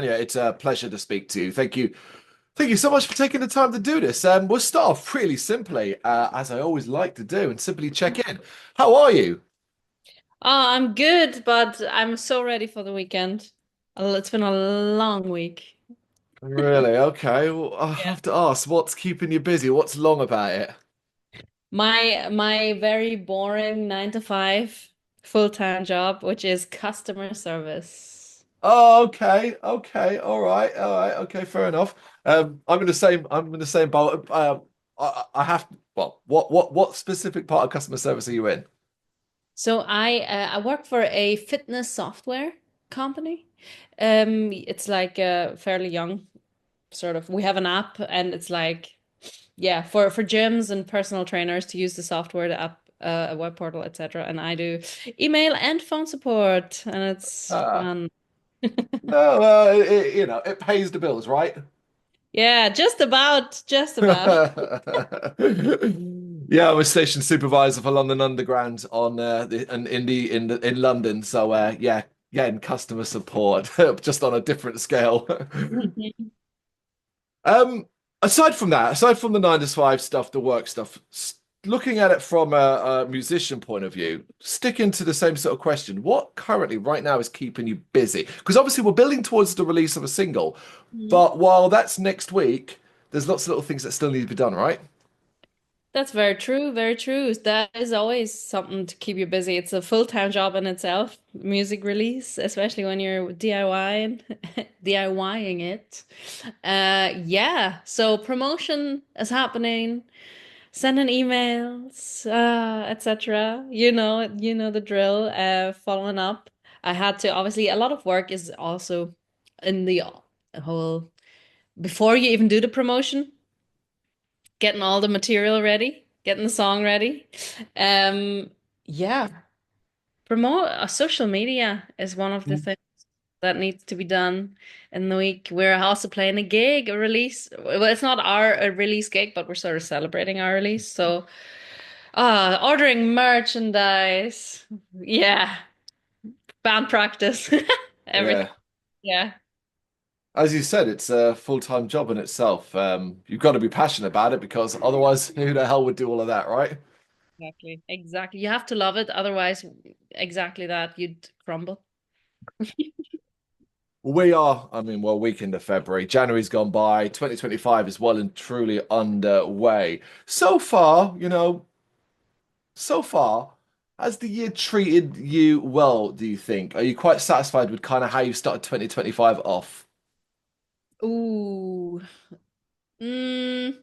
Anja, it's a pleasure to speak to you. Thank you. Thank you so much for taking the time to do this. We'll start off really simply, as I always like to do, and simply check in. How are you? Oh, I'm good, but I'm so ready for the weekend. It's been a long week. Really? Okay. Well, I Yeah. have to ask, what's keeping you busy? What's long about it? My very boring 9 to 5 full-time job, which is customer service. Oh, okay. Okay. All right. All right. Okay. Fair enough. I'm in the same boat. I have. Well, what specific part of customer service are you in? So I work for a fitness software company. It's like fairly young, sort of. We have an app, and it's like yeah, for gyms and personal trainers to use the software, the app, a web portal, etc. And I do email and phone support, and it's Uh, fun. no, it pays the bills, right? Yeah, just about, just about. Yeah, I was station supervisor for London Underground on in London. So yeah, getting customer support just on a different scale. Mhm. Um, aside from that, aside from the 9 to 5 stuff, the work stuff, looking at it from a musician point of view, sticking to the same sort of question, what currently right now is keeping you busy? Because obviously we're building towards the release of a single, Mhm. but while that's next week, there's lots of little things that still need to be done, right? That's very true, very true. That is always something to keep you busy. It's a full-time job in itself, music release, especially when you're DIYing, DIYing it. Yeah, so promotion is happening. Sending emails, etc. You know the drill. Following up. I had to obviously a lot of work is also in the whole before you even do the promotion, getting all the material ready, getting the song ready. Um, yeah, promote social media is one of the things that needs to be done in the week. We're also playing a gig, a release. Well, it's not our a release gig, but we're sort of celebrating our release. So ordering merchandise. Yeah. Band practice. Everything. Yeah. Yeah. As you said, it's a full-time job in itself. You've got to be passionate about it because otherwise, who the hell would do all of that, right? Exactly. Exactly. You have to love it. Otherwise, exactly that, you'd crumble. We are, I mean, well, week into February. January's gone by. 2025 is well and truly underway. So far, so far, has the year treated you well, do you think? Are you quite satisfied with kind of how you started 2025 off? Ooh. Mm,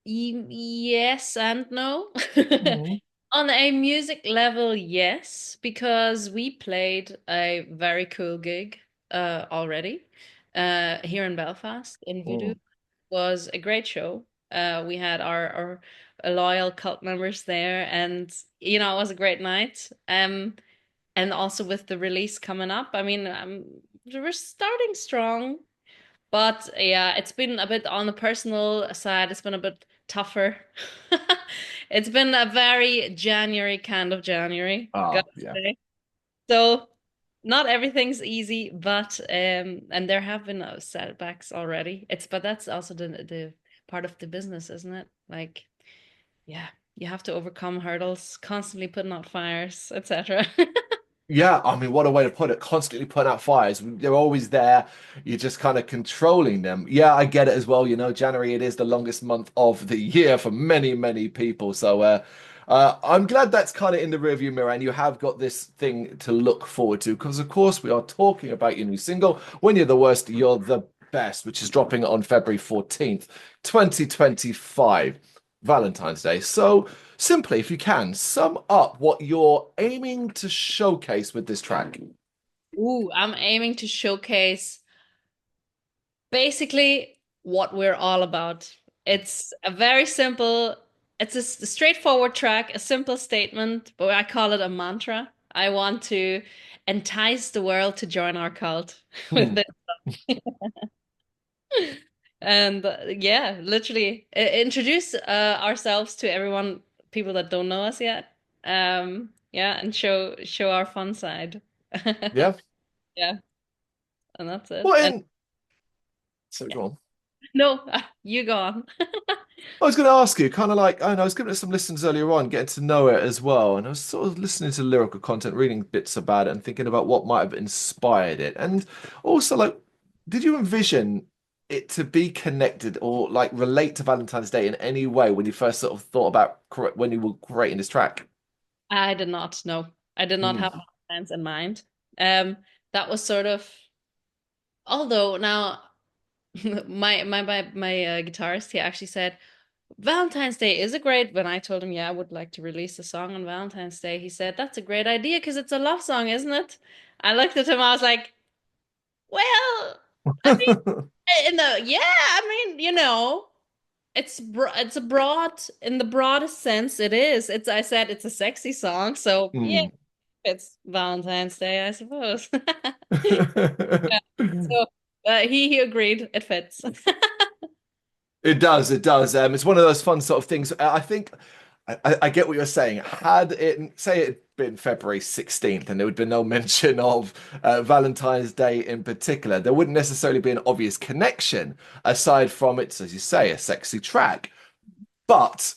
yes and no. Mhm. On a music level, yes, because we played a very cool gig already here in Belfast in Voodoo. Mm. Was a great show. We had our loyal cult members there, and it was a great night. And also with the release coming up, I mean, we're starting strong, but yeah, it's been a bit on the personal side. It's been a bit tougher. It's been a very January kind of January, gotta Ah, yeah. say. So not everything's easy, but and there have been setbacks already. But that's also the part of the business, isn't it? Like, yeah, you have to overcome hurdles, constantly putting out fires, etc. Yeah, I mean, what a way to put it. Constantly putting out fires. They're always there. You're just kind of controlling them. Yeah, I get it as well. January, it is the longest month of the year for many, many people. So I'm glad that's kind of in the rearview mirror and you have got this thing to look forward to. Because, of course, we are talking about your new single, When You're the Worst, You're the Best, which is dropping on February 14th, 2025, Valentine's Day. So, simply, if you can, sum up what you're aiming to showcase with this track. Ooh, I'm aiming to showcase basically what we're all about. It's a very simple, it's a straightforward track, a simple statement, but I call it a mantra. I want to entice the world to join our cult with Hmm. this. And yeah, literally introduce ourselves to everyone, people that don't know us yet. Yeah, and show our fun side. Yeah. Yeah. and that's it. Well, And in so yeah, go on. no, you go on. I was going to ask you, kind of like, I know, I was giving it some listens earlier on, getting to know it as well, and I was sort of listening to lyrical content, reading bits about it, and thinking about what might have inspired it, and also like, did you envision it to be connected or like relate to Valentine's Day in any way when you first sort of thought about when you were creating this track? I did not know. I did not Hmm. have plans in mind. Um, that was sort of, although now my guitarist, he actually said Valentine's Day is a great. When I told him, yeah, I would like to release a song on Valentine's Day, he said that's a great idea because it's a love song, isn't it? I looked at him, I was like, well, I mean, yeah, I mean, it's a broad in the broadest sense. It is. It's I said it's a sexy song, so yeah, Hmm. it's Valentine's Day, I suppose. Yeah. So he agreed. It fits. It does, it does. It's one of those fun sort of things. I think I get what you're saying. Had it, say it had been February 16th and there would be no mention of Valentine's Day in particular, there wouldn't necessarily be an obvious connection aside from it's, as you say, a sexy track. But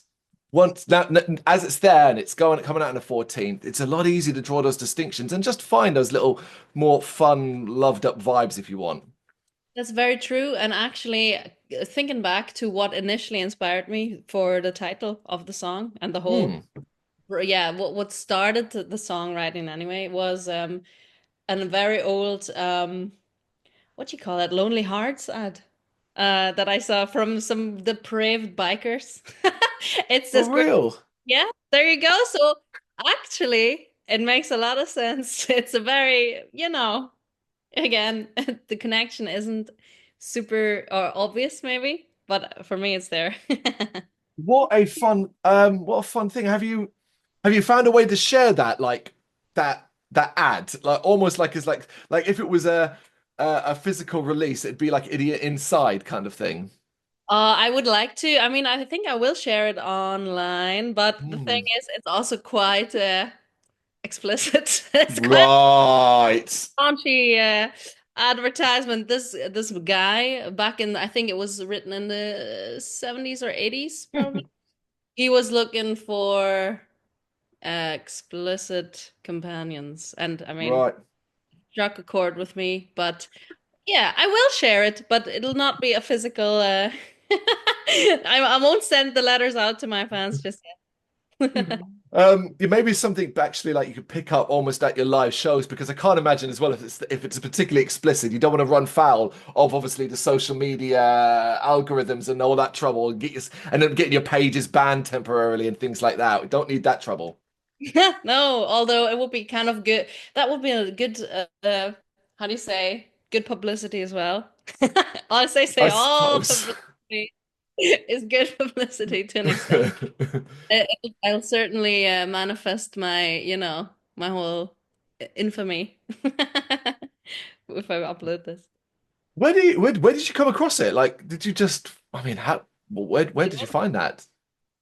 once that, as it's there and it's going coming out on the 14th, it's a lot easier to draw those distinctions and just find those little more fun, loved up vibes if you want. That's very true. And actually, thinking back to what initially inspired me for the title of the song and the whole, Hmm. yeah, what started the songwriting anyway was a very old what do you call it, Lonely Hearts ad that I saw from some depraved bikers. It's For this great, real. yeah, there you go. So actually, it makes a lot of sense. It's a very, again, the connection isn't super or obvious maybe, but for me it's there. What a fun thing. Have you found a way to share that that ad like almost like as like if it was a physical release it'd be like Idiot Inside kind of thing. I would like to. I mean, I think I will share it online, but the thing Hmm. is, it's also quite explicit. It's quite Right. raunchy advertisement. This guy back in, I think it was written in the 70s or 80s, probably. He was looking for explicit companions, and I mean, Right. struck a chord with me. But yeah, I will share it, but it'll not be a physical. I won't send the letters out to my fans just yet. It may be something actually like you could pick up almost at your live shows because I can't imagine as well if it's particularly explicit, you don't want to run foul of obviously the social media algorithms and all that trouble and and then getting your pages banned temporarily and things like that. We don't need that trouble. No, although it would be kind of good. That would be a good, how do you say, good publicity as well. Say I all suppose. publicity is good publicity to an extent. I'll certainly manifest my, my whole infamy if I upload this. Where did you come across it? Like, did you just? I mean, how? Where did you find that?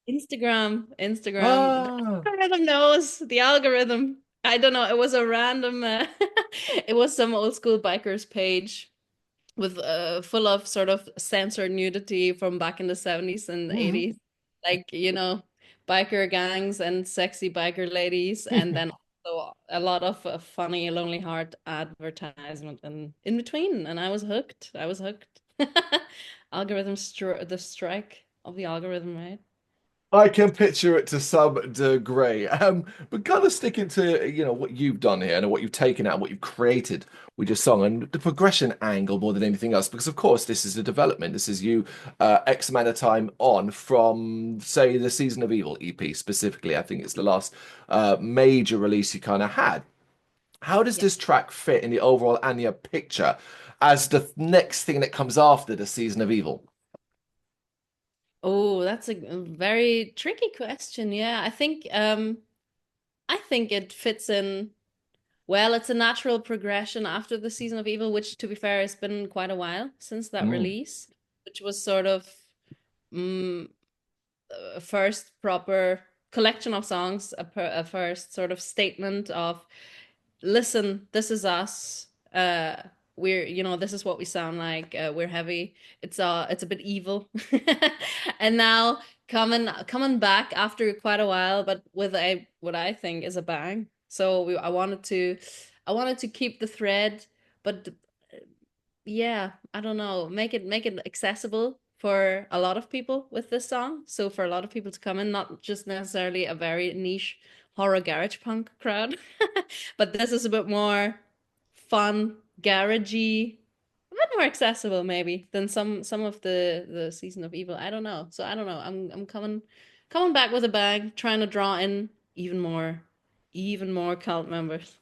Instagram. The Ah. algorithm knows the algorithm. I don't know. It was a random. It was some old school bikers page with full of sort of censored nudity from back in the 70s and Mhm. 80s, like biker gangs and sexy biker ladies, and then also a lot of funny Lonely Heart advertisement and in between. And I was hooked. I was hooked. The strike of the algorithm, right? I can picture it to some degree. But kind of sticking to, what you've done here and what you've taken out and what you've created with your song and the progression angle more than anything else. Because of course, this is a development. This is you X amount of time on from, say, the Season of Evil EP specifically. I think it's the last major release you kind of had. How does Yeah. this track fit in the overall Anja picture as the next thing that comes after the Season of Evil? Oh, that's a very tricky question. Yeah, I think it fits in well. It's a natural progression after the Season of Evil, which to be fair, has been quite a while since that Mm. release, which was sort of mm, a first proper collection of songs, a first sort of statement of, listen, this is us. this is what we sound like. We're heavy. It's a bit evil. And now coming back after quite a while, but with a what I think is a bang. So I wanted to keep the thread, but yeah, I don't know, make it accessible for a lot of people with this song. So for a lot of people to come in, not just necessarily a very niche horror garage punk crowd, but this is a bit more fun, garagey, a bit more accessible maybe than some of the Season of Evil. I don't know. So I don't know. I'm coming back with a bang, trying to draw in even more cult members.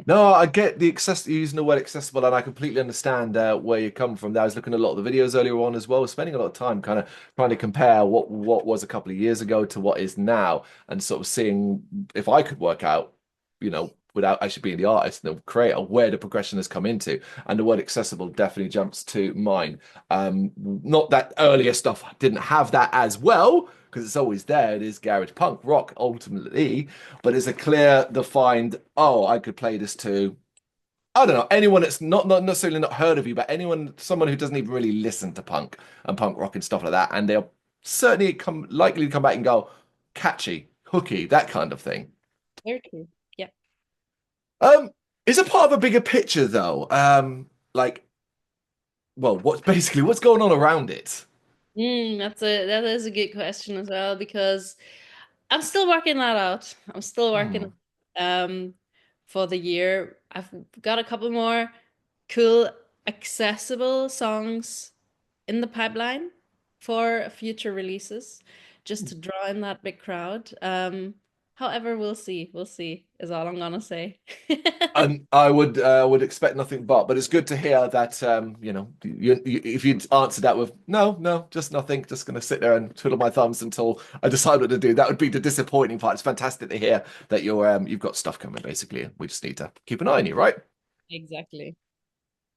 No, I get the access using the word accessible, and I completely understand where you come from. I was looking at a lot of the videos earlier on as well, spending a lot of time kind of trying to compare what was a couple of years ago to what is now, and sort of seeing if I could work out, without actually being the artist and the creator, where the progression has come into. And the word accessible definitely jumps to mind. Not that earlier stuff didn't have that as well, because it's always there. It is garage punk rock ultimately, but it's a clear, defined, oh, I could play this to, I don't know, anyone that's not necessarily not heard of you, but someone who doesn't even really listen to punk and punk rock and stuff like that, and they'll certainly come likely to come back and go, catchy, hooky, that kind of thing. Very true. Yeah. Um, is a part of a bigger picture though. Like, well, what's going on around it? That is a good question as well because I'm still working that out. I'm still working Hmm. um for the year. I've got a couple more cool accessible songs in the pipeline for future releases just to draw in that big crowd. However, we'll see. We'll see is all I'm gonna say. And I would expect nothing but it's good to hear that if you'd answered that with no, just nothing, just gonna sit there and twiddle my thumbs until I decide what to do. That would be the disappointing part. It's fantastic to hear that you've got stuff coming basically. We just need to keep an eye on you, right? Exactly.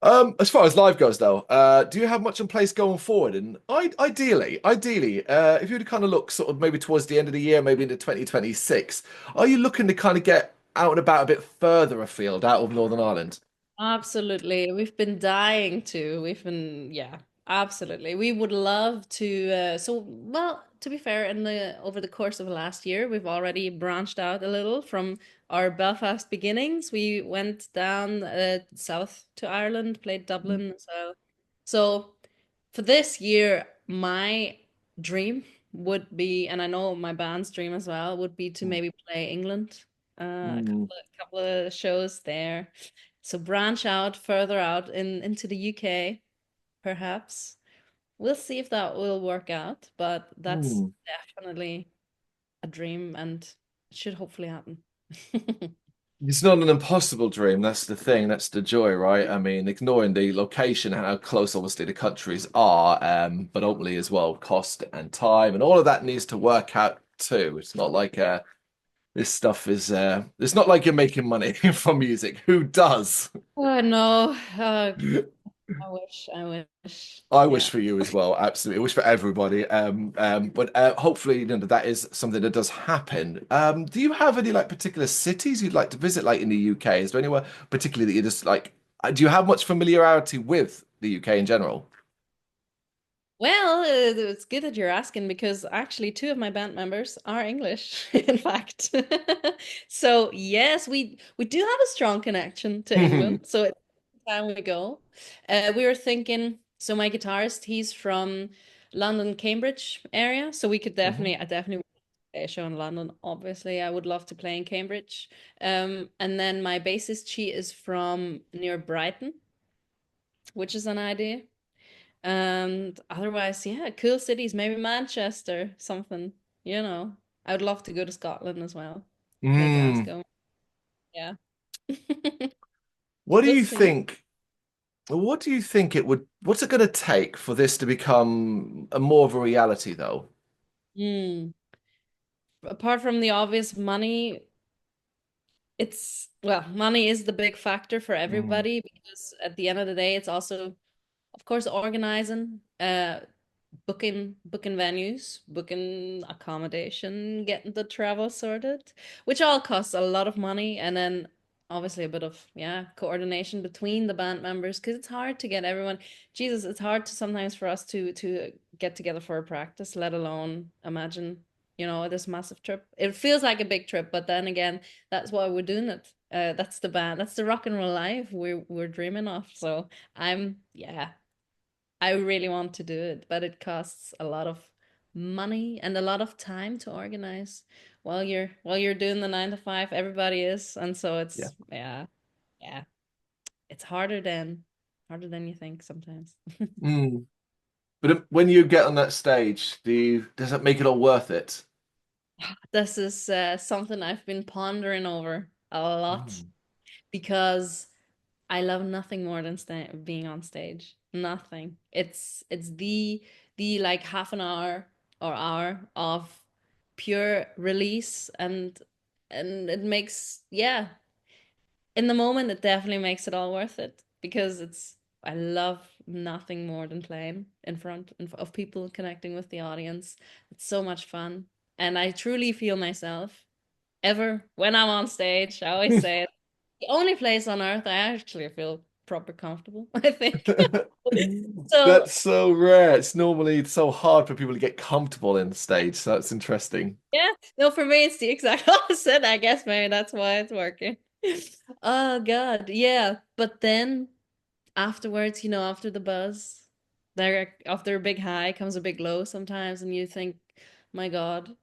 As far as live goes, though, do you have much in place going forward? And ideally, if you were to kind of look sort of maybe towards the end of the year, maybe into 2026, are you looking to kind of get out and about a bit further afield out of Northern Ireland? Absolutely. We've been dying to. Yeah, absolutely. We would love to. Well, to be fair, over the course of the last year, we've already branched out a little from our Belfast beginnings. We went down south to Ireland, played Dublin as well. So for this year, my dream would be, and I know my band's dream as well, would be to maybe play England, a Mm. couple of shows there. So branch out further out into the UK, perhaps. We'll see if that will work out, but that's Mm. definitely a dream and it should hopefully happen. It's not an impossible dream. That's the thing. That's the joy, right? I mean, ignoring the location and how close, obviously, the countries are, but ultimately as well, cost and time and all of that needs to work out too. It's not like this stuff is. It's not like you're making money from music. Who does? Oh no, I wish. I wish Yeah. for you as well. Absolutely. I wish for everybody. But hopefully, that is something that does happen. Do you have any like particular cities you'd like to visit, like in the UK? Is there anywhere particularly that you just like? Do you have much familiarity with the UK in general? Well, it's good that you're asking because actually two of my band members are English, in fact. So yes, we do have a strong connection to England. So it's time we go. We were thinking, so my guitarist, he's from London, Cambridge area. So we could Mhm. I definitely would play a show in London. Obviously, I would love to play in Cambridge. And then my bassist, she is from near Brighton, which is an idea. And otherwise, yeah, cool cities, maybe Manchester, something, you know. I would love to go to Scotland as well. Play Mm. Glasgow. Yeah. What do We'll you see. think? What do you think it would? What's it going to take for this to become a more of a reality, though? Hmm. Apart from the obvious money, money is the big factor for Mm. everybody because at the end of the day, it's also, of course, organizing, booking venues, booking accommodation, getting the travel sorted, which all costs a lot of money, and then obviously a bit of, yeah, coordination between the band members because it's hard to get everyone. Jesus, it's hard to sometimes for us to get together for a practice, let alone imagine, this massive trip. It feels like a big trip, but then again, that's why we're doing it. That's the band, that's the rock and roll life we're dreaming of. So yeah, I really want to do it, but it costs a lot of money and a lot of time to organize while you're doing the 9 to 5. Everybody is, and so Yeah. it's, yeah, it's harder than you think sometimes. Mm. But when you get on that stage, does that make it all worth it? This is something I've been pondering over a lot Mm. because I love nothing more than being on stage. Nothing. It's the like half an hour or hour of pure release, and it makes, yeah, in the moment it definitely makes it all worth it because I love nothing more than playing in front of people, connecting with the audience. It's so much fun, and I truly feel myself ever when I'm on stage. I always say it. The only place on earth I actually feel proper comfortable, I think. So That's so rare. It's normally so hard for people to get comfortable in the stage. So that's interesting. yeah, no, for me it's the exact opposite. I guess maybe that's why it's working. Oh God, yeah. But then afterwards, after the buzz, after a big high comes a big low sometimes, and you think, my God,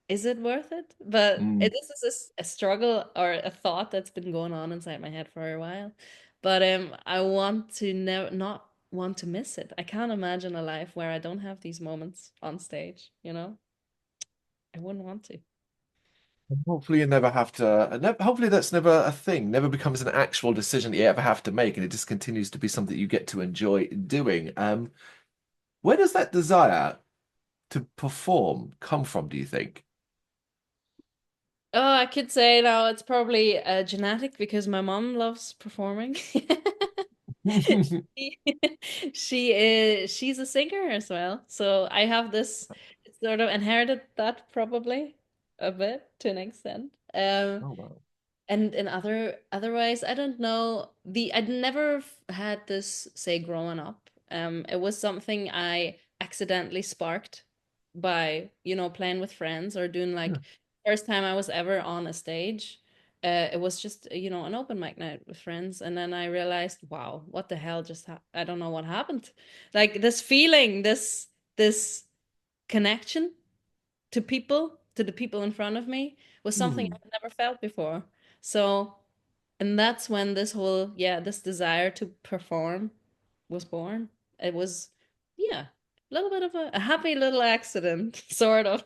is it worth it? But Mm. this is a struggle or a thought that's been going on inside my head for a while. But I want to never not want to miss it. I can't imagine a life where I don't have these moments on stage, I wouldn't want to. Hopefully you never have to. Hopefully that's never a thing. Never becomes an actual decision that you ever have to make, and it just continues to be something you get to enjoy doing. Where does that desire to perform come from, do you think? Oh, I could say now it's probably genetic because my mom loves performing. She she's a singer as well. So I have this sort of inherited that probably a bit to an extent. Oh wow. And in otherwise, I don't know. I'd never had this, say, growing up. It was something I accidentally sparked by, playing with friends or doing Yeah. like first time I was ever on a stage. It was just, an open mic night with friends, and then I realized, wow, what the hell just I don't know what happened. Like this feeling, this connection to the people in front of me was something Hmm. I've never felt before. So, and that's when this desire to perform was born. It was, yeah, a little bit of a happy little accident, sort of.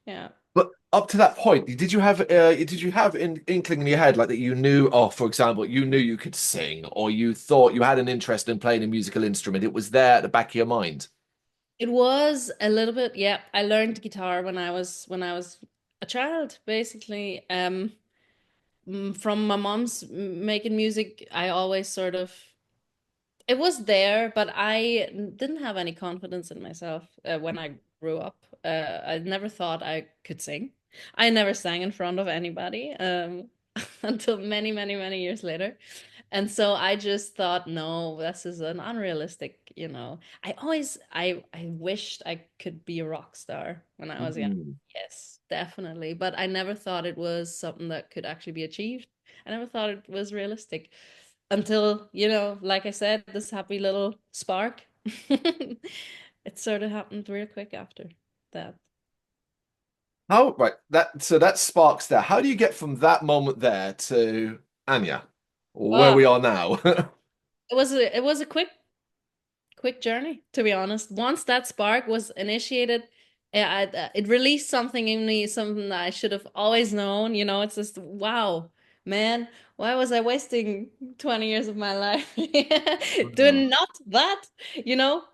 Yeah. But up to that point, did you have an inkling in your head like that you knew, oh, for example, you knew you could sing, or you thought you had an interest in playing a musical instrument? It was there at the back of your mind. It was a little bit, yeah. I learned guitar when I was a child, basically. From my mom's making music, I always sort of it was there, but I didn't have any confidence in myself when I grew up. I never thought I could sing. I never sang in front of anybody until many, many, many years later. And so I just thought, no, this is an unrealistic. I wished I could be a rock star when I was young. Mm. Yes, definitely. But I never thought it was something that could actually be achieved. I never thought it was realistic until, like I said, this happy little spark. It sort of happened real quick after that. How right that sparks there. How do you get from that moment there to Anja, or where Oh, we are now? it was a quick journey, to be honest. Once that spark was initiated, it released something in me, something that I should have always known. It's just, wow, man, why was I wasting 20 years of my life doing Wow. not that,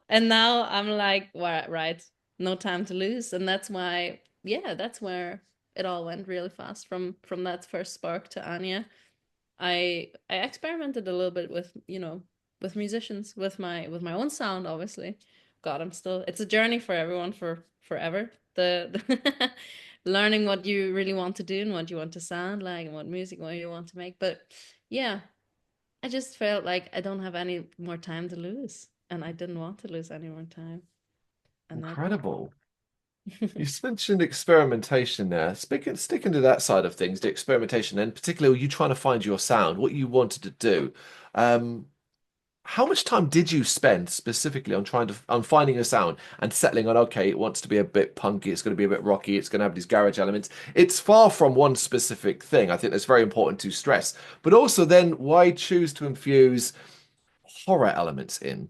And now I'm like, right, no time to lose. And that's why, yeah, that's where it all went really fast from that first spark to Anya. I experimented a little bit with musicians, with my own sound, obviously. God, it's a journey for everyone for forever. The learning what you really want to do and what you want to sound like and what music what you want to make. But yeah, I just felt like I don't have any more time to lose, and I didn't want to lose any more time. And that Incredible. You mentioned experimentation there. Sticking to that side of things, the experimentation, and particularly you trying to find your sound, what you wanted to do. Um, how much time did you spend specifically on finding a sound and settling on, okay, it wants to be a bit punky, it's going to be a bit rocky, it's going to have these garage elements. It's far from one specific thing. I think that's very important to stress. But also then why choose to infuse horror elements in?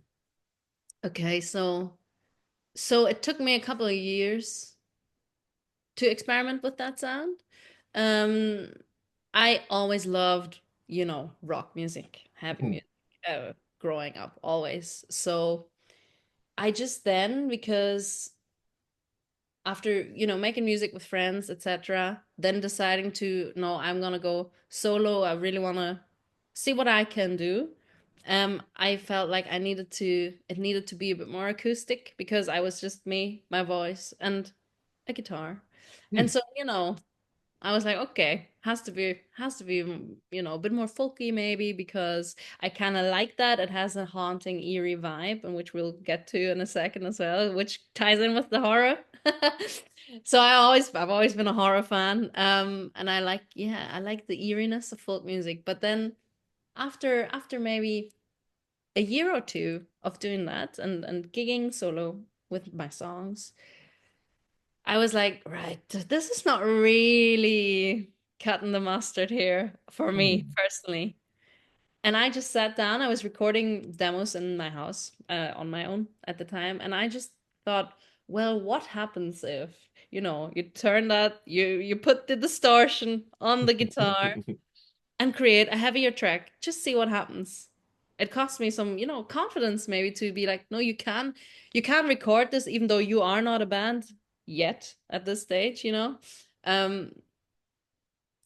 okay, so it took me a couple of years to experiment with that sound. Um, I always loved, rock music, heavy Hmm. music, growing up, always. So I just then, because after, making music with friends, etc., then deciding to, no, I'm gonna go solo. I really wanna see what I can do. I felt like it needed to be a bit more acoustic because I was just me, my voice, and a guitar. Hmm. And so, I was like, okay, has to be, a bit more folky maybe because I kind of like that. It has a haunting, eerie vibe, and which we'll get to in a second as well, which ties in with the horror. So I've always been a horror fan. And I like the eeriness of folk music. But then after maybe a year or two of doing that and gigging solo with my songs, I was like, right, this is not really cutting the mustard here for me Hmm. personally. And I just sat down. I was recording demos in my house on my own at the time. And I just thought, well, what happens if, you turn that, you put the distortion on the guitar and create a heavier track. Just see what happens. It cost me some, confidence maybe to be like, no, you can record this even though you are not a band yet at this stage. Um,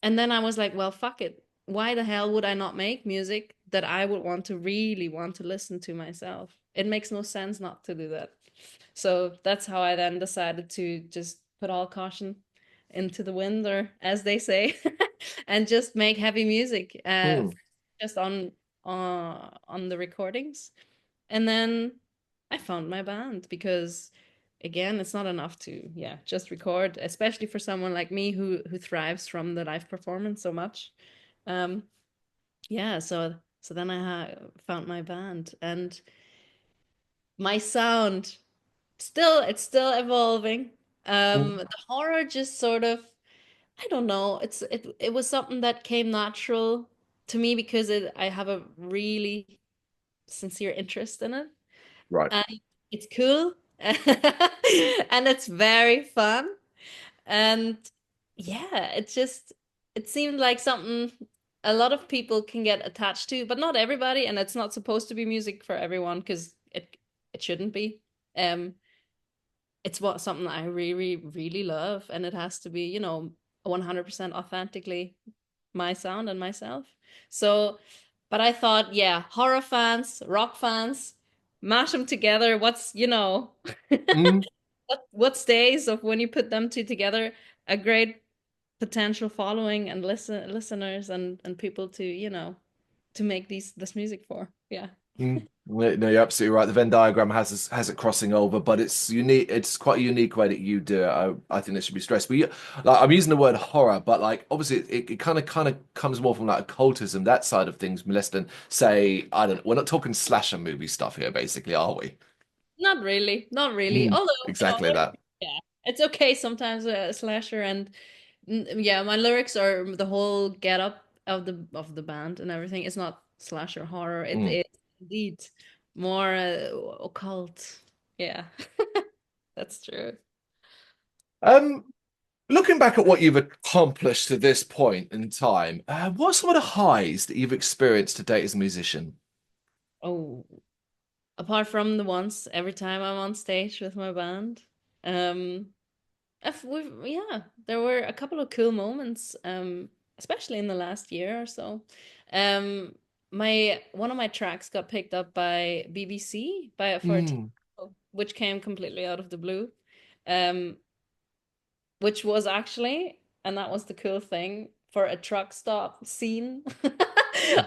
and then I was like, well, fuck it. Why the hell would I not make music that I would really want to listen to myself? It makes no sense not to do that. So that's how I then decided to just put all caution into the wind, or as they say, and just make heavy music, Hmm. just on the recordings. And then I found my band because again, it's not enough to, yeah, just record, especially for someone like me who thrives from the live performance so much. Um, yeah, so then found my band, and my sound it's still evolving. Hmm. The horror just sort of, I don't know, it was something that came natural to me because I have a really sincere interest in it. Right. And it's cool and it's very fun. And yeah, it seemed like something a lot of people can get attached to, but not everybody. And it's not supposed to be music for everyone because it shouldn't be. Um, it's something I really, really love, and it has to be, 100% authentically my sound and myself. So, but I thought, yeah, horror fans, rock fans, mash them together. Hmm. What stays of when you put them two together? A great potential following and listeners and people to, to make this music for. Yeah. Mm. No, you're absolutely right. The Venn diagram has it crossing over, but it's unique. It's quite a unique way that you do it. I think that should be stressed. But like, I'm using the word horror, but like obviously it kind of comes more from like occultism, that side of things, less than say I don't know. We're not talking slasher movie stuff here, basically, are we? Not really, not really. Mm. Although, Exactly that. yeah, it's okay sometimes a slasher, and yeah, my lyrics are the whole get up of the band and everything. It's not slasher horror. It Mm. is indeed more occult. Yeah, that's true. Um, Looking back at what you've accomplished to this point in time, what are some of the highs that you've experienced to date as a musician? Oh, apart from the ones every time I'm on stage with my band, um, yeah, there were a couple of cool moments, especially in the last year or so. Um, my one of my tracks got picked up by BBC for a TV Mm. show, which came completely out of the blue. Um, which was actually, and that was the cool thing, for a truck stop scene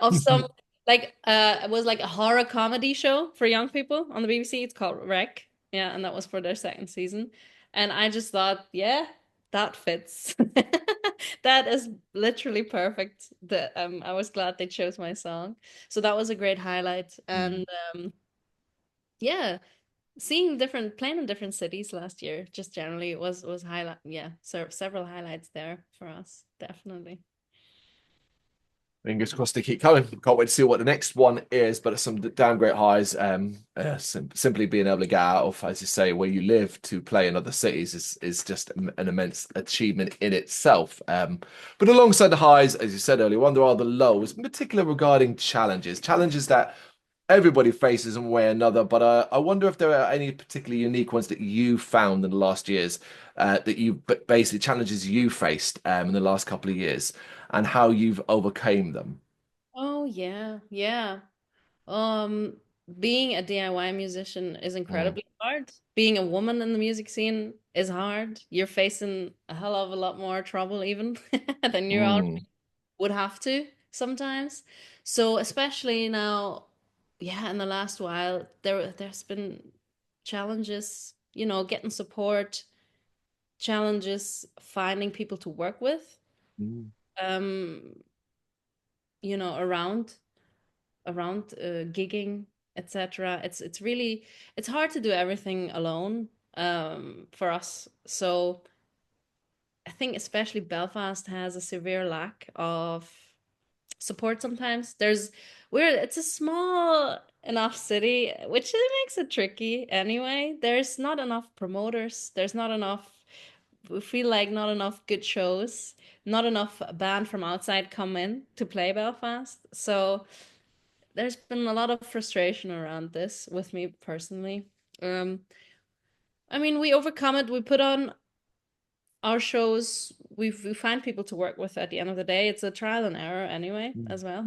of some like it was like a horror comedy show for young people on the BBC. It's called Wreck. Yeah, and that was for their second season. And I just thought, yeah, that fits. That is literally perfect. That I was glad they chose my song. So that was a great highlight. And yeah, seeing different playing in different cities last year just generally was highlight, yeah, so several highlights there for us, definitely. Fingers crossed they keep coming. Can't wait to see what the next one is, but it's some damn great highs. Simply being able to get out of, as you say, where you live to play in other cities is just an immense achievement in itself. But alongside the highs, as you said earlier on, there are the lows, in particular regarding challenges that everybody faces in one way or another. But I wonder if there are any particularly unique ones that you found in the last years, that you basically challenges you faced in the last couple of years, and how you've overcame them. Oh yeah, yeah. um Being a DIY musician is Mm, incredibly hard. Being a woman in the music scene is hard. You're facing a hell of a lot more trouble even than you already mm, would have to sometimes. So especially now, yeah, in the last while, there's been challenges, getting support, challenges finding people to work with, mm, um, around gigging, etc. It's really it's hard to do everything alone for us. So I think especially Belfast has a severe lack of support sometimes. It's a small enough city, which it makes it tricky anyway. There's not enough promoters. There's not enough, we feel like not enough good shows, not enough band from outside come in to play Belfast. So there's been a lot of frustration around this with me personally. Um, I mean, we overcome it. We put on our shows, we find people to work with at the end of the day. It's a trial and error anyway, mm, as well.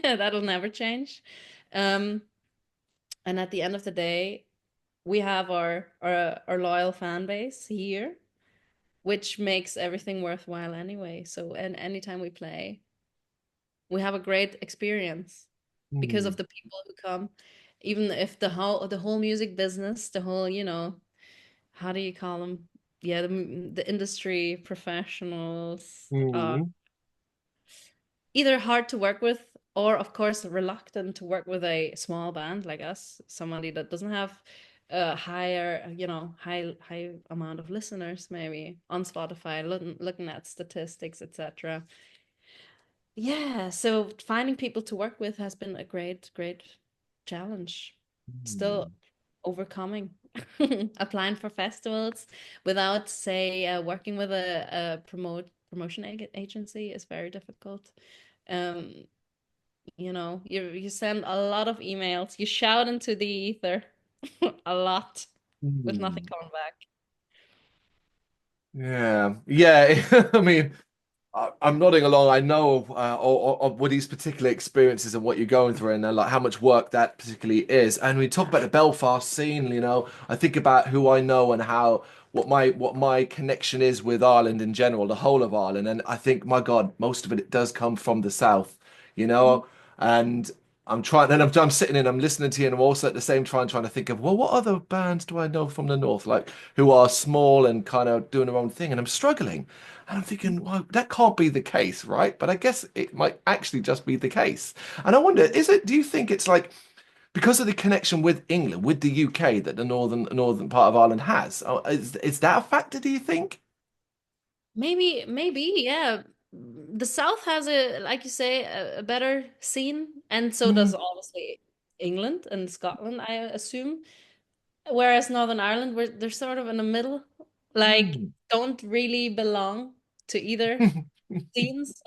That'll never change. Um, and at the end of the day, we have our loyal fan base here, which makes everything worthwhile anyway. So, and anytime we play, we have a great experience because mm, of the people who come. Even if the whole music business, the whole, how do you call them? Yeah, the industry professionals are mm, either hard to work with or, of course, reluctant to work with a small band like us, somebody that doesn't have a higher, high amount of listeners maybe on Spotify, looking at statistics, etc. Yeah, so finding people to work with has been a great challenge. Still mm, overcoming. Applying for festivals without, say, working with a promotion agency is very difficult. Um, you send a lot of emails, you shout into the ether a lot with nothing mm. coming back. Yeah, yeah. I mean, I'm nodding along. I know of what these particular experiences and what you're going through, and like how much work that particularly is. And we talk about the Belfast scene. I think about who I know and how what my connection is with Ireland in general, the whole of Ireland. And I think, my God, most of it does come from the south. You Mhm. know, and I'm trying, and I'm sitting and I'm listening to you, and I'm also at the same time trying to think of, well, what other bands do I know from the north, like who are small and kind of doing their own thing, and I'm struggling. And I'm thinking, well, that can't be the case, right? But I guess it might actually just be the case. And I wonder, do you think it's like because of the connection with England, with the UK that the northern part of Ireland has? Is that a factor, do you think? Maybe, yeah. The South has like you say, a better scene, and so does Mm, obviously England and Scotland, I assume. Whereas Northern Ireland, they're sort of in the middle, like mm, don't really belong to either scenes.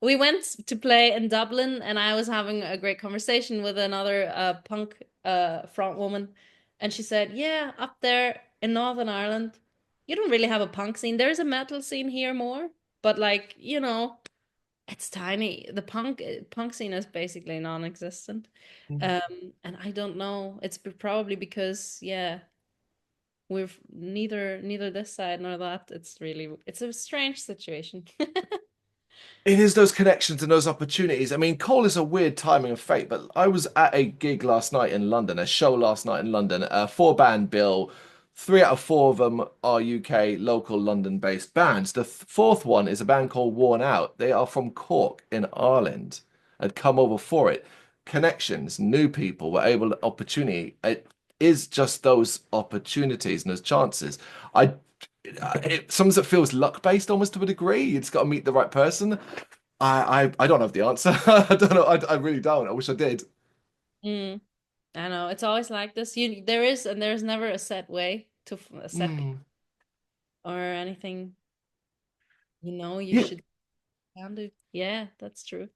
We went to play in Dublin, and I was having a great conversation with another punk front woman, and she said, "Yeah, up there in Northern Ireland, you don't really have a punk scene. There's a metal scene here more, but like, it's tiny. The punk scene is basically non-existent." mm, And I don't know. It's probably because, yeah, We've neither this side nor that. It's a strange situation. It is those connections and those opportunities. I mean, Cole is a weird timing of fate, but I was at a gig last night in London, a show last night in London, a four-band bill. Three out of four of them are UK local London-based bands. The fourth one is a band called Worn Out. They are from Cork in Ireland. Had come over for it. Connections, new people were able to opportunity. It is just those opportunities and those chances. I sometimes it feels luck based almost to a degree. You just got to meet the right person. I don't have the answer. I don't know. I really don't. I wish I did. Mm, I know it's always like this. There is and there's never a set way to a set Mm. or anything. You Yeah, should can do. Yeah, that's true.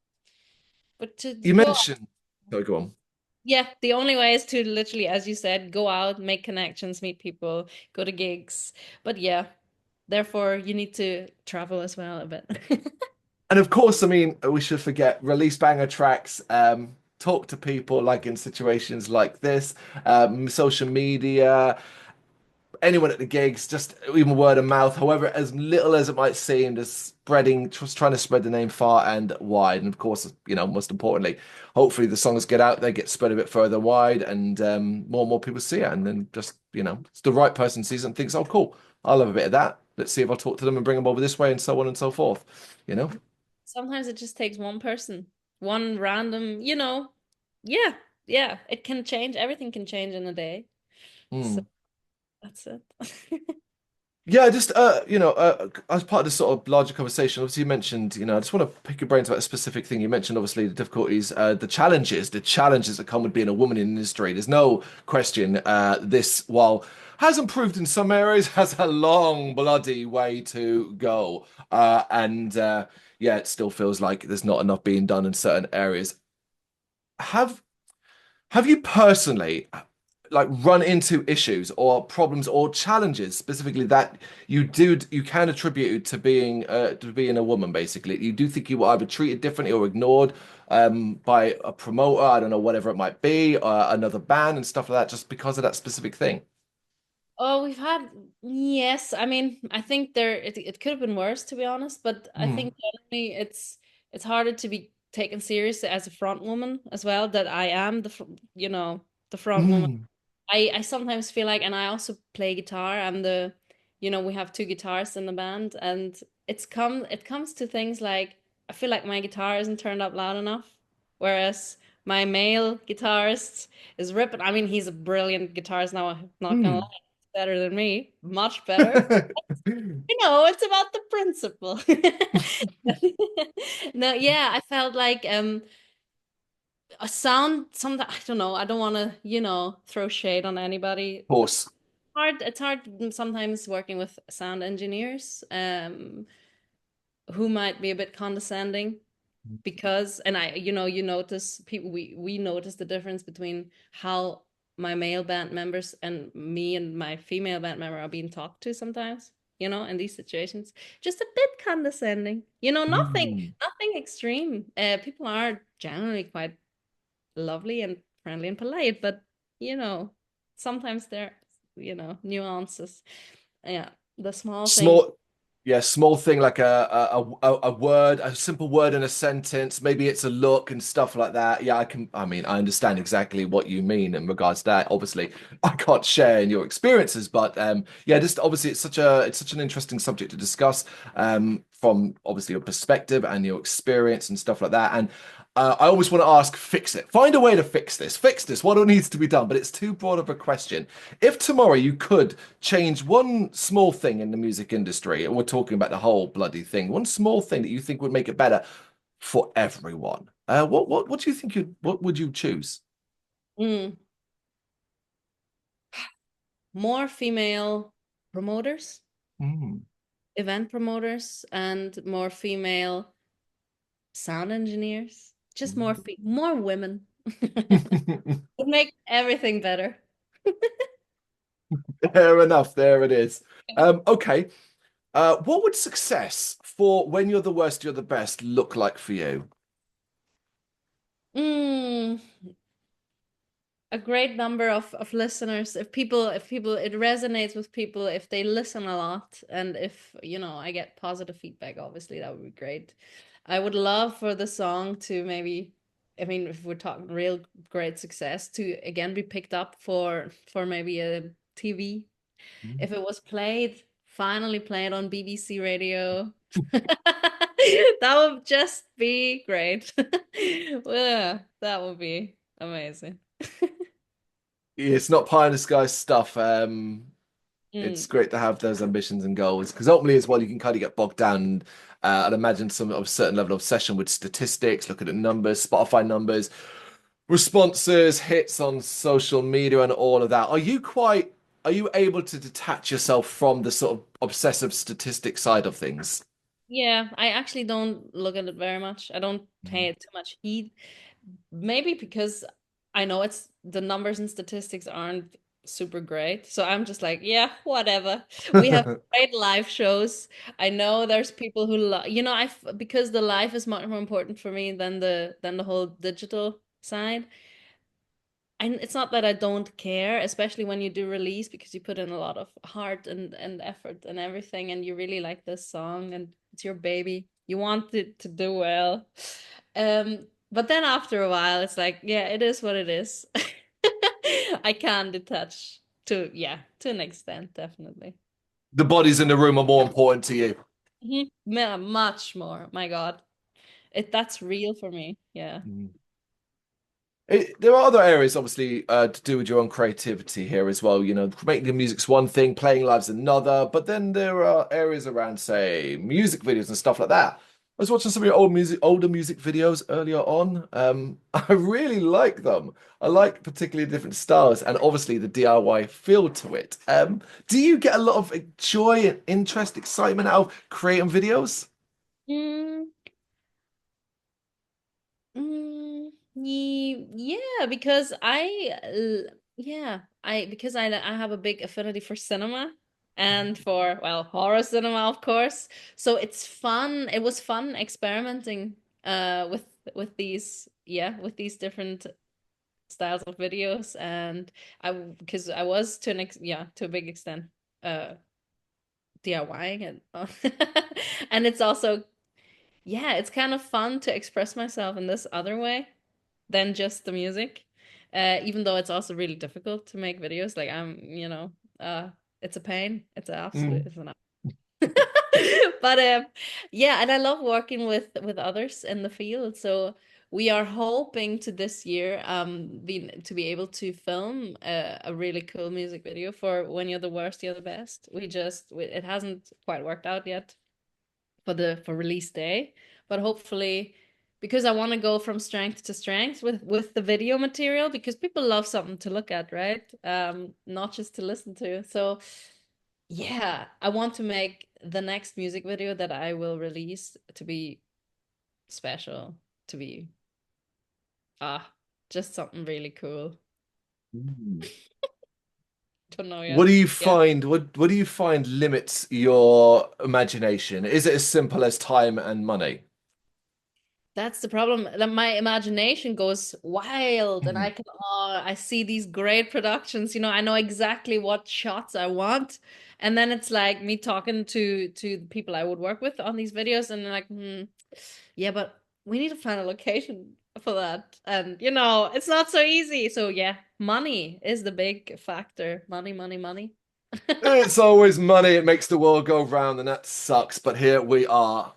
But to you go, mentioned. Sorry, go on. yeah, the only way is to literally, as you said, go out, make connections, meet people, go to gigs. But yeah, therefore you need to travel as well a bit. And of course, I mean, we should forget release banger tracks. Talk to people like in situations like this. Social media. Anyone at the gigs, just even word of mouth, however, as little as it might seem, just spreading, just trying to spread the name far and wide. And of course, most importantly, hopefully the songs get out there, get spread a bit further wide, and more and more people see it. And then just, it's the right person sees it and thinks, oh, cool, I love a bit of that. Let's see if I talk to them and bring them over this way, and so on and so forth. You know? Sometimes it just takes one person, one random, yeah, yeah, it can change. Everything can change in a day. So Hmm. that's it. Yeah, just as part of this sort of larger conversation, obviously you mentioned, I just want to pick your brains about a specific thing. You mentioned obviously the difficulties, the challenges that come with being a woman in the industry. There's no question, this, while has improved in some areas, has a long bloody way to go. And yeah, it still feels like there's not enough being done in certain areas. Have have you personally like run into issues or problems or challenges specifically that you can attribute to being a woman basically? You do think you were either treated differently or ignored by a promoter, I don't know, whatever it might be, another band and stuff like that, just because of that specific thing? Oh, we've had, yes. I mean, I think it could have been worse, to be honest, but I Mm. think generally it's harder to be taken seriously as a front woman as well, that I am the front woman. Mm. I sometimes feel like, and I also play guitar. We have two guitarists in the band, and it comes to things like I feel like my guitar isn't turned up loud enough, whereas my male guitarist is ripping. I mean, he's a brilliant guitarist now. I'm not gonna lie, Mm. he's better than me, much better. It's about the principle. No, yeah, I felt like a sound some I don't know, I don't want to, throw shade on anybody. Of course. It's hard sometimes working with sound engineers who might be a bit condescending because and I you notice people we notice the difference between how my male band members and me and my female band member are being talked to sometimes, in these situations. Just a bit condescending. Nothing Mm. nothing extreme. People are generally quite lovely and friendly and polite, but you know, sometimes there, nuances. Yeah, the small things. Small, yeah, small thing like a word, a simple word in a sentence. Maybe it's a look and stuff like that. Yeah, I mean, I understand exactly what you mean in regards to that. Obviously, I can't share in your experiences, but yeah, just obviously it's such an interesting subject to discuss from obviously your perspective and your experience and stuff like that. And I always want to ask, fix it. Find a way to fix this. Fix this. What needs to be done? But it's too broad of a question. If tomorrow you could change one small thing in the music industry, and we're talking about the whole bloody thing, one small thing that you think would make it better for everyone, what do you think what would you choose? Mm, more female promoters, Mm. event promoters, and more female sound engineers. Just more women would make everything better. Fair enough. There it is. Okay. What would success for when you're the worst, you're the best look like for you? Mm, a great number of listeners. If people it resonates with people, if they listen a lot, and if I get positive feedback, obviously that would be great. I would love for the song to maybe, I mean, if we're talking real great success, to again be picked up for maybe a TV. If it was played, finally played on BBC radio, that would just be great. Yeah, that would be amazing. It's not pie in the sky stuff. It's Mm. great to have those ambitions and goals because ultimately, as well, you can kind of get bogged down. I'd imagine some of a certain level of obsession with statistics, looking at numbers, Spotify numbers, responses, hits on social media, and all of that. Are you able to detach yourself from the sort of obsessive statistic side of things? Yeah, I actually don't look at it very much. I don't pay Mhm. it too much heed. Maybe because I know it's the numbers and statistics aren't super great. So I'm just like, yeah, whatever. We have great live shows. I know there's people who I because the live is much more important for me than the whole digital side. And it's not that I don't care, especially when you do release, because you put in a lot of heart and effort and everything, and you really like this song and it's your baby. You want it to do well. But then after a while, it's like, yeah, it is what it is. I can detach to an extent, definitely. The bodies in the room are more important to you. Yeah, much more. My God. That's real for me. Yeah. There are other areas, obviously, to do with your own creativity here as well. You know, making the music's one thing, playing live's another. But then there are areas around, say, music videos and stuff like that. I was watching some of your older music videos earlier on. I really like them. I like particularly different styles and obviously the DIY feel to it. Do you get a lot of joy, interest, excitement out of creating videos? Mm. Yeah, because I have a big affinity for cinema and for, well, horror cinema, of course. So it's fun. It was fun experimenting with these different styles of videos, and because I was to a big extent uh DIYing it. And it's also, yeah, it's kind of fun to express myself in this other way than just the music. Even though it's also really difficult to make videos. Like it's a pain. Mm. It's an but yeah, and I love working with others in the field. So we are hoping to this year to be able to film a really cool music video for When You're the Worst, You're the Best. It hasn't quite worked out yet for release day, but hopefully, because I want to go from strength to strength with the video material, because people love something to look at, right? Not just to listen to. So yeah, I want to make the next music video that I will release to be special, to be ah just something really cool. Mm. Don't know What yet. do you Yeah. find? What do you find limits your imagination? Is it as simple as time and money? That's the problem. That my imagination goes wild, and Mhm. I see these great productions. I know exactly what shots I want, and then it's like me talking to the people I would work with on these videos, and they're like, yeah, but we need to find a location for that, and it's not so easy. So yeah, money is the big factor. Money, money, money. It's always money. It makes the world go round, and that sucks. But here we are.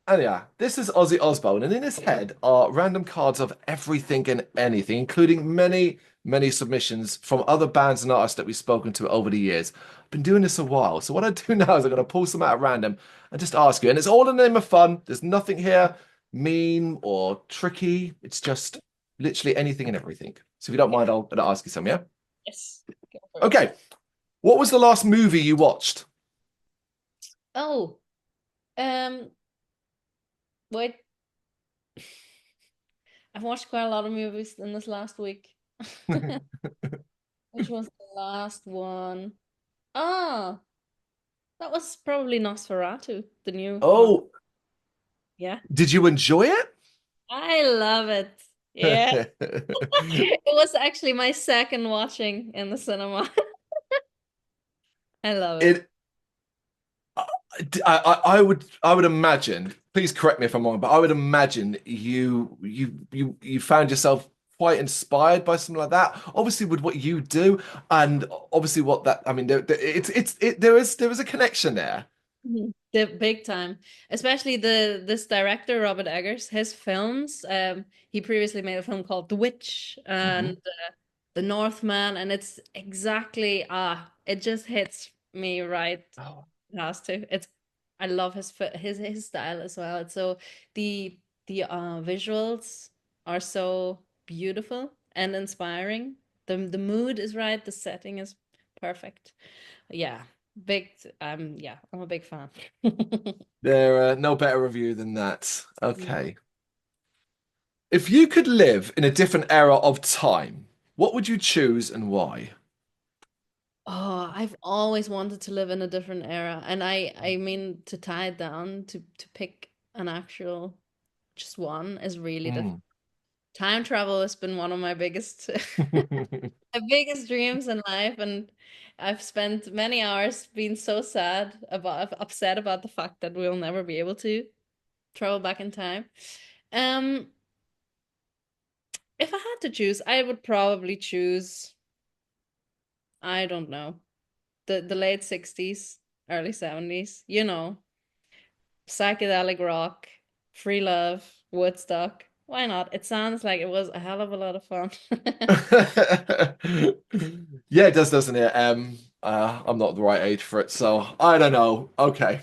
And yeah, this is Ozzy Osbourne, and in his head are random cards of everything and anything, including many, many submissions from other bands and artists that we've spoken to over the years. I've been doing this a while, so what I do now is I'm going to pull some out at random and just ask you. And it's all in the name of fun. There's nothing here mean or tricky. It's just literally anything and everything. So if you don't mind, I'll ask you some, yeah? Yes, go for it. Okay. What was the last movie you watched? Oh, um, wait. I've watched quite a lot of movies in this last week. Which was the last one? Ah, that was probably Nosferatu, the new one. Oh, Yeah, did you enjoy it? I love it. Yeah. It was actually my second watching in the cinema. I love it. It I would imagine, please correct me if I'm wrong, but I would imagine you found yourself quite inspired by something like that. Obviously, with what you do, and obviously what that I mean, there is a connection there. Mhm. The big time, especially this director Robert Eggers, his films. He previously made a film called The Witch and Mhm. The Northman, and it's exactly it just hits me right. Oh, It has to. I love his style as well. It's so the visuals are so beautiful and inspiring. The mood is right. The setting is perfect. Yeah, big. Yeah, I'm a big fan. there no better review than that. Okay. If you could live in a different era of time, what would you choose and why? Oh, I've always wanted to live in a different era, and I mean to tie it down to pick an actual just one is really difficult. Mm. Time travel has been one of my biggest my biggest dreams in life, and I've spent many hours being so upset about the fact that we'll never be able to travel back in time. Um, if I had to choose, I would probably choose, I don't know, the late 60s, early 70s, psychedelic rock, free love, Woodstock. Why not? It sounds like it was a hell of a lot of fun. Yeah, it does, doesn't it? I'm not the right age for it, so I don't know. Okay.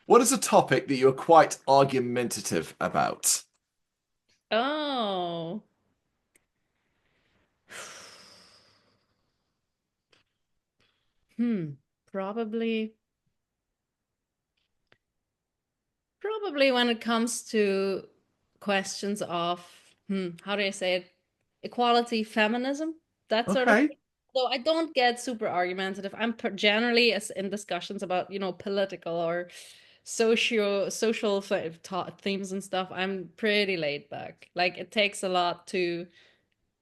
What is a topic that you're quite argumentative about? Oh. Hmm. Probably, probably when it comes to questions of, how do I say it? Equality, feminism, that sort of Okay. thing. So I don't get super argumentative. Generally as in discussions about, political or social themes and stuff. I'm pretty laid back. Like it takes a lot to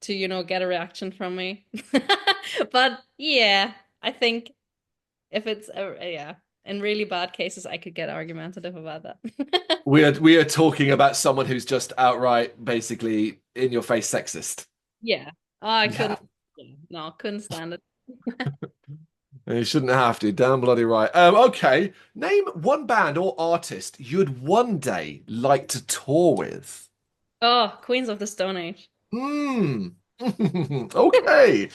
get a reaction from me. But yeah, I think if it's yeah, in really bad cases, I could get argumentative about that. We are talking about someone who's just outright, basically, in your face sexist. Yeah. Oh, I Yeah. couldn't. Yeah, no, couldn't stand it. You shouldn't have to. Damn bloody right. Okay. Name one band or artist you'd one day like to tour with. Oh, Queens of the Stone Age. Hmm. Okay.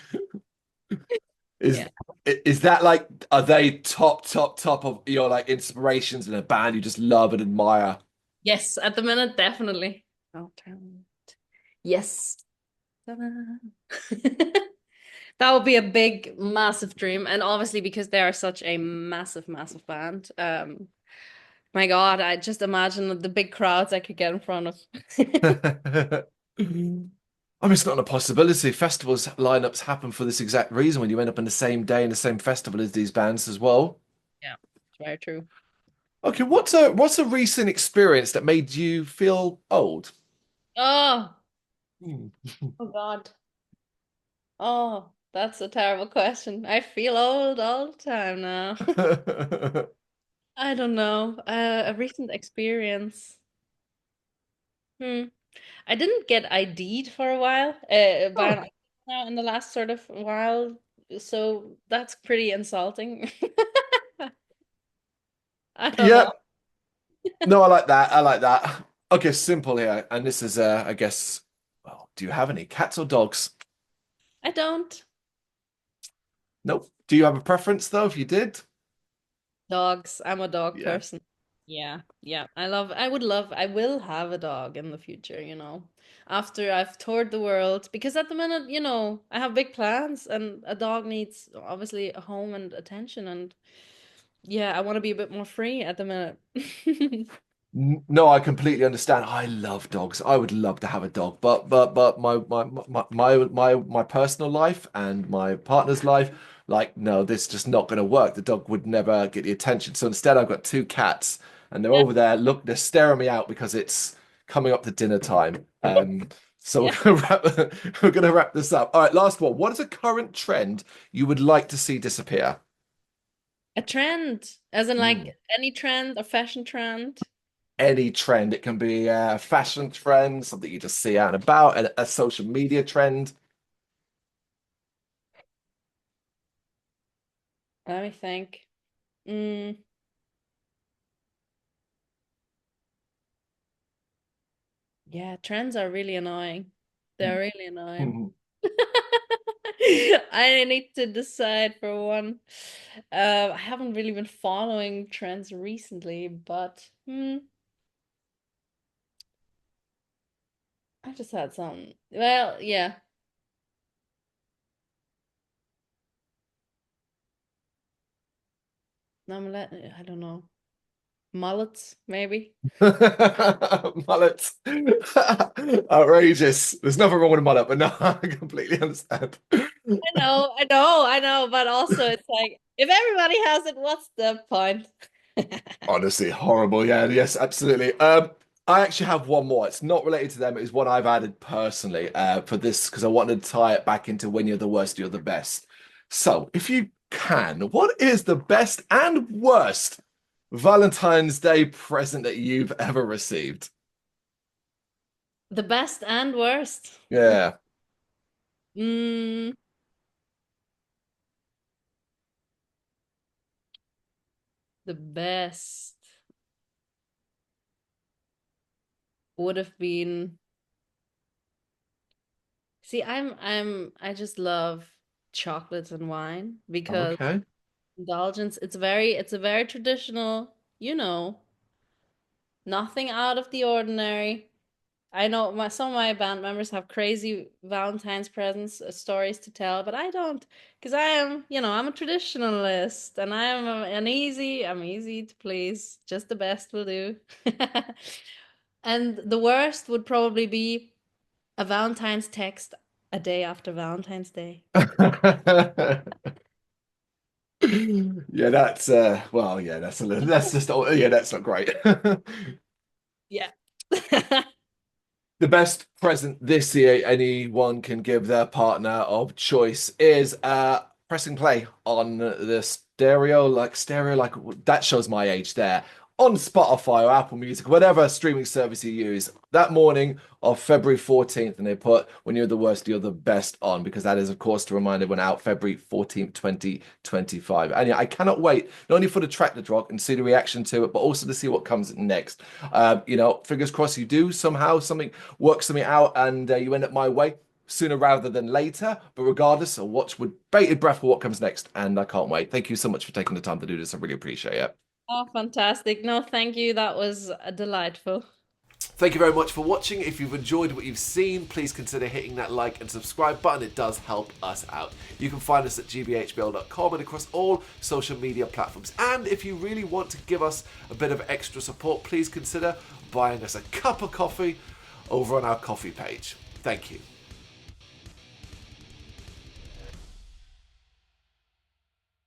Is Yeah. is that like are they top of your like inspirations in a band you just love and admire? Yes, at the minute, definitely. Oh, damn. Yes. Ta-da. That would be a big, massive dream. And obviously, because they are such a massive, massive band, my God, I just imagine the big crowds I could get in front of. I mean, it's not a possibility. Festivals lineups happen for this exact reason when you end up in the same day in the same festival as these bands as well. Yeah, it's very true. Okay, what's a recent experience that made you feel old? Oh, Hmm. oh God. Oh, that's a terrible question. I feel old all the time now. I don't know. A recent experience. Hmm. I didn't get ID'd for a while, by Oh, an now in the last sort of while, so that's pretty insulting. I don't yeah. know. No, I like that. I like that. Okay, simple here. And this is, I guess, well, do you have any cats or dogs? I don't. Nope. Do you have a preference though, if you did? Dogs. I'm a dog Yeah. person. Yeah, yeah. I will have a dog in the future. After I've toured the world, because at the minute, I have big plans and a dog needs obviously a home and attention and yeah, I want to be a bit more free at the minute. No, I completely understand. I love dogs. I would love to have a dog, but my personal life and my partner's life, like, no, this is just not going to work. The dog would never get the attention. So instead, I've got two cats, and they're Yeah. over there. Look, they're staring me out because it's coming up to dinner time. So Yeah. we're gonna wrap this up. All right, last one. What is a current trend you would like to see disappear? A trend, as in like Hmm. any trend, a fashion trend. Any trend. It can be a fashion trend, something you just see out and about, a social media trend. Let me think. Mm, yeah, trends are really annoying. They're really annoying. I need to decide for one. I haven't really been following trends recently, but I just had some. Well, yeah. No, I don't know. Mullets, maybe. Mullet. Outrageous. There's nothing wrong with a mullet, but no, I completely understand. I know, but also it's like if everybody has it, what's the point? Honestly, horrible. Yeah, yes, absolutely. I actually have one more. It's not related to them. It's one I've added personally for this because I wanted to tie it back into when you're the worst, you're the best. So, if you can, what is the best and worst Valentine's Day present that you've ever received? The best and worst. Yeah. Mm, the best would have been. See, I just love chocolates and wine because Okay. indulgence, it's a very traditional, nothing out of the ordinary. I know some of my band members have crazy Valentine's presents stories to tell, but I don't, because I'm a traditionalist, and I'm easy to please. Just the best will do. And the worst would probably be a Valentine's text a day after Valentine's Day. Yeah, that's well, yeah, that's a little, that's just yeah, that's not great. Yeah. The best present this year anyone can give their partner of choice is pressing play on the stereo like that shows my age there on Spotify or Apple Music, whatever streaming service you use. That morning of February 14th, and they put When You're the Worst, You're the Best on, because that is, of course, to remind everyone out February 14th, 2025. And yeah, I cannot wait not only for the track to drop and see the reaction to it, but also to see what comes next. Fingers crossed you do somehow something work something out and you end up my way sooner rather than later. But regardless, I'll watch with bated breath for what comes next, and I can't wait. Thank you so much for taking the time to do this. I really appreciate it. Oh, fantastic. No, thank you. That was delightful. Thank you very much for watching. If you've enjoyed what you've seen, please consider hitting that like and subscribe button. It does help us out. You can find us at gbhbl.com and across all social media platforms. And if you really want to give us a bit of extra support, please consider buying us a cup of coffee over on our coffee page. Thank you.